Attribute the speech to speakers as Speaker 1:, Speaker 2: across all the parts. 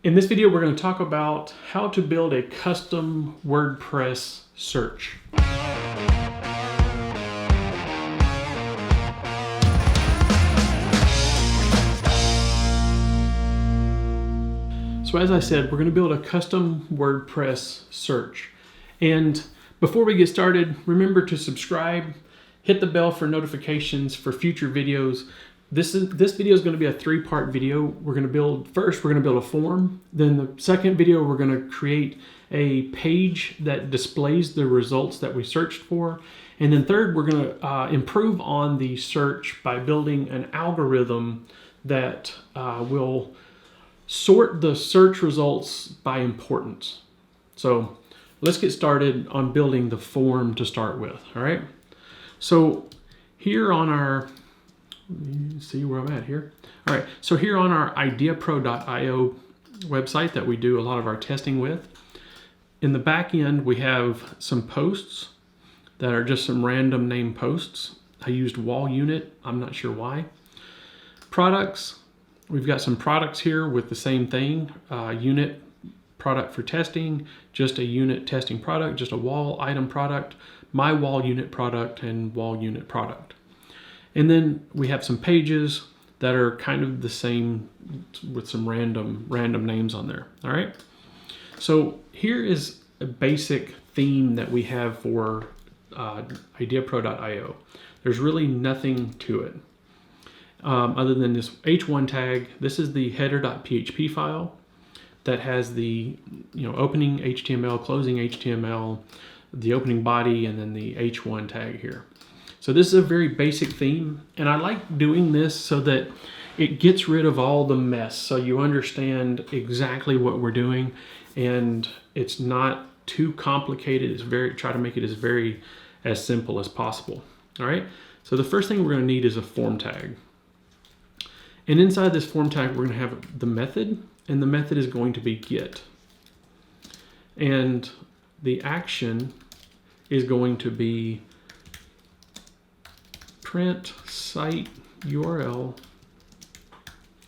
Speaker 1: In this video, we're going to talk about how to build a custom WordPress search. So as I said, we're going to build a custom WordPress search. And before we get started, remember to subscribe, hit the bell for notifications for future videos. This video is going to be a three-part video. We're going to build a form. Then the second video, we're going to create a page that displays the results that we searched for. And then third, we're going to improve on the search by building an algorithm that will sort the search results by importance. So let's get started on building the form to start with, all right? So here on our, let me see where I'm at here. All right, so here on our ideapro.io website that we do a lot of our testing with, in the back end we have some posts that are just some random name posts. I used wall unit, I'm not sure why. Products, we've got some products here with the same thing, unit product for testing, just a unit testing product, just a wall item product, my wall unit product, and wall unit product. And then we have some pages that are kind of the same with some random names on there, all right? So here is a basic theme that we have for ideapro.io. There's really nothing to it other than this h1 tag. This is the header.php file that has the opening HTML, closing HTML, the opening body, and then the h1 tag here. So this is a very basic theme, and I like doing this so that it gets rid of all the mess, so you understand exactly what we're doing, and it's not too complicated. It's try to make it as simple as possible. All right. So the first thing we're going to need is a form tag, and inside this form tag we're going to have the method, and the method is going to be get, and the action is going to be print site URL,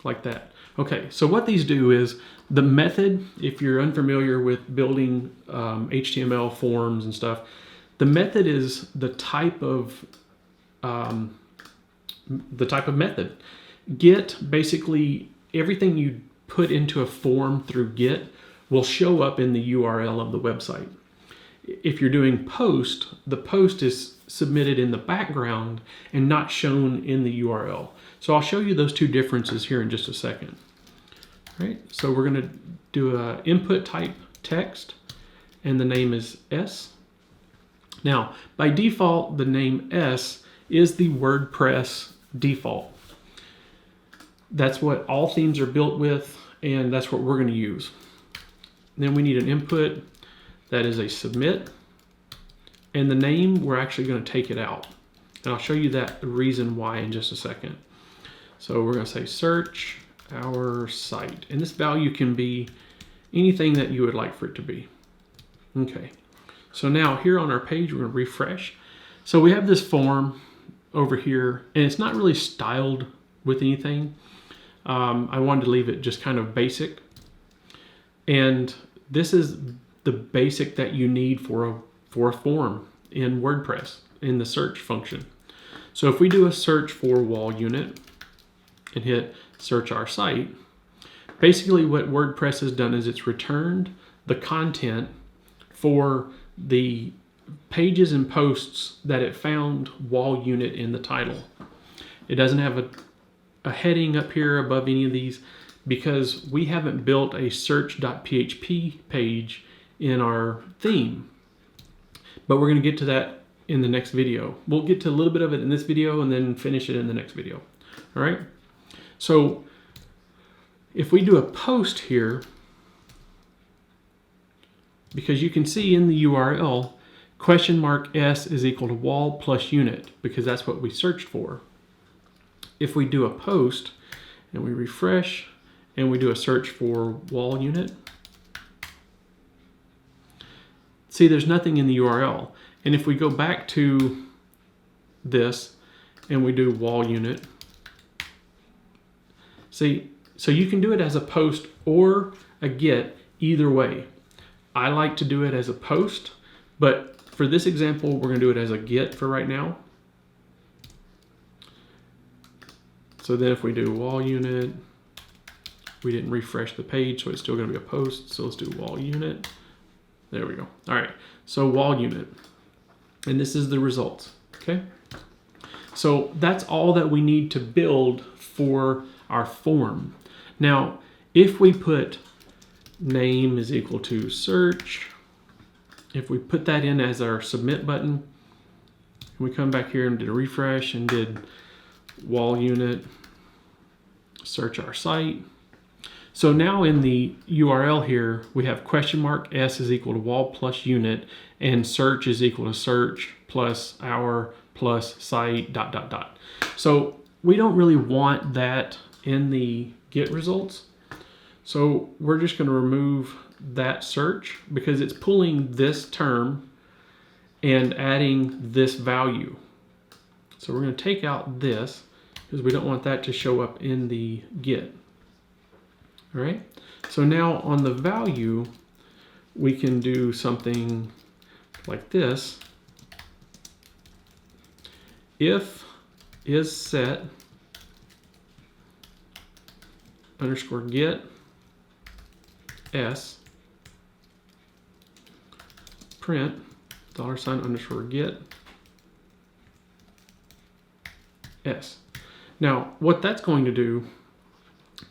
Speaker 1: like that. Okay, so what these do is the method, if you're unfamiliar with building HTML forms and stuff, the method is the type of method. Get, basically everything you put into a form through get will show up in the URL of the website. If you're doing post, the post is submitted in the background and not shown in the URL. So I'll show you those two differences here in just a second. All right, so we're going to do a input type text, and the name is S. Now, by default, the name S is the WordPress default. That's what all themes are built with, and that's what we're going to use. Then we need an input that is a submit, and the name, we're actually going to take it out. And I'll show you the reason why in just a second. So we're going to say search our site, and this value can be anything that you would like for it to be. Okay, so now here on our page, we're going to refresh. So we have this form over here, and it's not really styled with anything. I wanted to leave it just kind of basic, and this is the basic that you need for a form in WordPress in the search function. So if we do a search for wall unit and hit search our site, basically what WordPress has done is it's returned the content for the pages and posts that it found wall unit in the title. It doesn't have a heading up here above any of these because we haven't built a search.php page in our theme, but we're going to get to that in the next video. We'll get to a little bit of it in this video and then finish it in the next video. All right, so if we do a post here, because you can see in the URL $S is equal to wall plus unit, because that's what we searched for. If we do a post and we refresh and we do a search for wall unit, see, there's nothing in the URL. And if we go back to this and we do wall unit, see, So you can do it as a post or a get, either way. I like to do it as a post, but for this example, we're going to do it as a get for right now. So then if we do wall unit, we didn't refresh the page, so it's still going to be a post. So let's do wall unit. There we go. All right, so wall unit. And this is the results, okay? So that's all that we need to build for our form. Now, if we put name is equal to search, if we put that in as our submit button, and we come back here and did a refresh and did wall unit, search our site. So now in the URL here, we have question mark s is equal to wall plus unit, and search is equal to search plus our plus site ... So we don't really want that in the get results. So we're just going to remove that search because it's pulling this term and adding this value. So we're going to take out this because we don't want that to show up in the get. All right. So now on the value, we can do something like this. If is set underscore get s print $ underscore get s. Now what that's going to do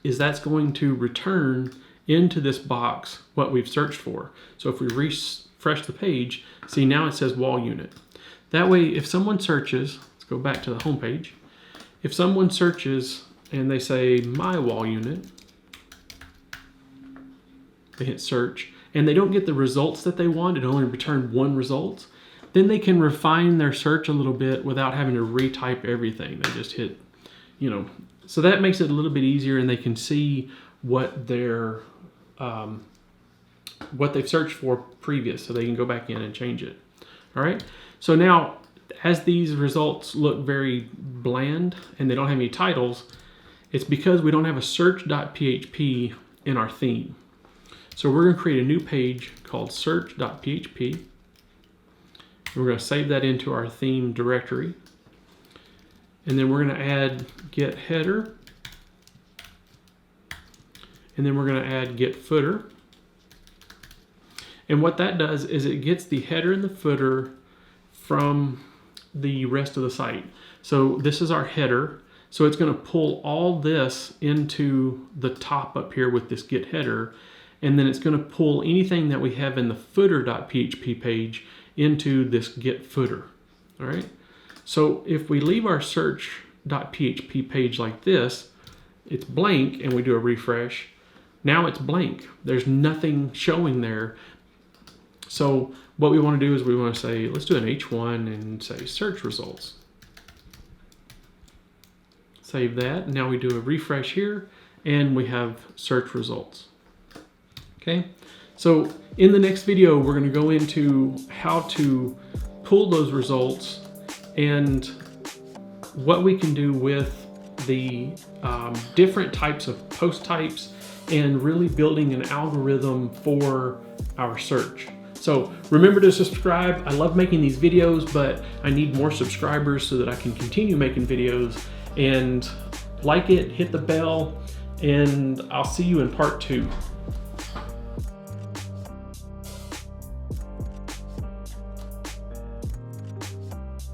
Speaker 1: is that's going to return into this box what we've searched for. So if we refresh the page, see now it says wall unit. That way if someone searches, let's go back to the home page. If someone searches and they say my wall unit, they hit search, and they don't get the results that they want, it only returned one result, then they can refine their search a little bit without having to retype everything. They just hit, so that makes it a little bit easier, and they can see what they've searched for previous, so they can go back in and change it. All right, so now as these results look very bland and they don't have any titles, it's because we don't have a search.php in our theme. So we're going to create a new page called search.php. We're going to save that into our theme directory. And then we're going to add get header. And then we're going to add get footer. And what that does is it gets the header and the footer from the rest of the site. So this is our header. So it's going to pull all this into the top up here with this get header. And then it's going to pull anything that we have in the footer.php page into this get footer. All right. So if we leave our search.php page like this, it's blank, and we do a refresh. Now it's blank. There's nothing showing there. So what we want to do is we want to say, let's do an H1 and say search results. Save that. Now we do a refresh here, and we have search results. Okay, so in the next video, we're going to go into how to pull those results and what we can do with the different types of post types and really building an algorithm for our search. So remember to subscribe. I love making these videos, but I need more subscribers so that I can continue making videos. And like it, hit the bell, and I'll see you in part 2.